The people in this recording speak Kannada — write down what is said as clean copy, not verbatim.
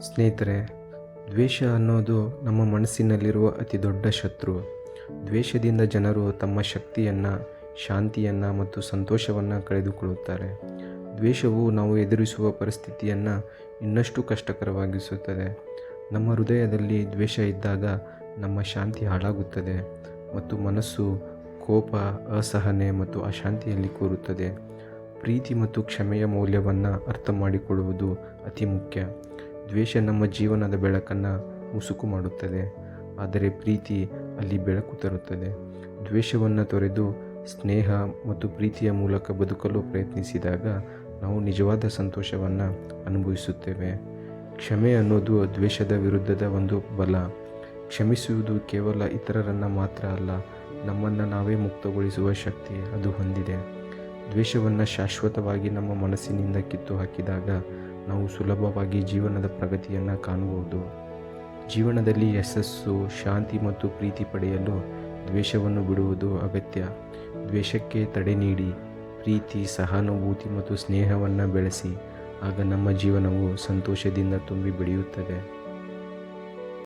ಸ್ನೇಹಿತರೆ, ದ್ವೇಷ ಅನ್ನೋದು ನಮ್ಮ ಮನಸ್ಸಿನಲ್ಲಿರುವ ಅತಿ ದೊಡ್ಡ ಶತ್ರು. ದ್ವೇಷದಿಂದ ಜನರು ತಮ್ಮ ಶಕ್ತಿಯನ್ನು, ಶಾಂತಿಯನ್ನು ಮತ್ತು ಸಂತೋಷವನ್ನು ಕಳೆದುಕೊಳ್ಳುತ್ತಾರೆ. ದ್ವೇಷವು ನಾವು ಎದುರಿಸುವ ಪರಿಸ್ಥಿತಿಯನ್ನು ಇನ್ನಷ್ಟು ಕಷ್ಟಕರವಾಗಿಸುತ್ತದೆ. ನಮ್ಮ ಹೃದಯದಲ್ಲಿ ದ್ವೇಷ ಇದ್ದಾಗ ನಮ್ಮ ಶಾಂತಿ ಹಾಳಾಗುತ್ತದೆ ಮತ್ತು ಮನಸ್ಸು ಕೋಪ, ಅಸಹನೆ ಮತ್ತು ಅಶಾಂತಿಯಲ್ಲಿ ಕೂರುತ್ತದೆ. ಪ್ರೀತಿ ಮತ್ತು ಕ್ಷಮೆಯ ಮೌಲ್ಯವನ್ನು ಅರ್ಥ ಮಾಡಿಕೊಳ್ಳುವುದು ಅತಿ ಮುಖ್ಯ. ದ್ವೇಷ ನಮ್ಮ ಜೀವನದ ಬೆಳಕನ್ನು ಮುಸುಕು ಮಾಡುತ್ತದೆ, ಆದರೆ ಪ್ರೀತಿ ಅಲ್ಲಿ ಬೆಳಕು ತರುತ್ತದೆ. ದ್ವೇಷವನ್ನು ತೊರೆದು ಸ್ನೇಹ ಮತ್ತು ಪ್ರೀತಿಯ ಮೂಲಕ ಬದುಕಲು ಪ್ರಯತ್ನಿಸಿದಾಗ ನಾವು ನಿಜವಾದ ಸಂತೋಷವನ್ನು ಅನುಭವಿಸುತ್ತೇವೆ. ಕ್ಷಮೆ ಅನ್ನೋದು ದ್ವೇಷದ ವಿರುದ್ಧದ ಒಂದು ಬಲ. ಕ್ಷಮಿಸುವುದು ಕೇವಲ ಇತರರನ್ನು ಮಾತ್ರ ಅಲ್ಲ, ನಮ್ಮನ್ನು ನಾವೇ ಮುಕ್ತಗೊಳಿಸುವ ಶಕ್ತಿ ಅದು ಹೊಂದಿದೆ. ದ್ವೇಷವನ್ನು ಶಾಶ್ವತವಾಗಿ ನಮ್ಮ ಮನಸ್ಸಿನಿಂದ ಕಿತ್ತು ಹಾಕಿದಾಗ ನಾವು ಸುಲಭವಾಗಿ ಜೀವನದ ಪ್ರಗತಿಯನ್ನು ಕಾಣಬಹುದು. ಜೀವನದಲ್ಲಿ ಯಶಸ್ಸು, ಶಾಂತಿ ಮತ್ತು ಪ್ರೀತಿ ಪಡೆಯಲು ದ್ವೇಷವನ್ನು ಬಿಡುವುದು ಅಗತ್ಯ. ದ್ವೇಷಕ್ಕೆ ತಡೆ ನೀಡಿ ಪ್ರೀತಿ, ಸಹಾನುಭೂತಿ ಮತ್ತು ಸ್ನೇಹವನ್ನು ಬೆಳೆಸಿ. ಆಗ ನಮ್ಮ ಜೀವನವು ಸಂತೋಷದಿಂದ ತುಂಬಿ ಬೆಳೆಯುತ್ತದೆ.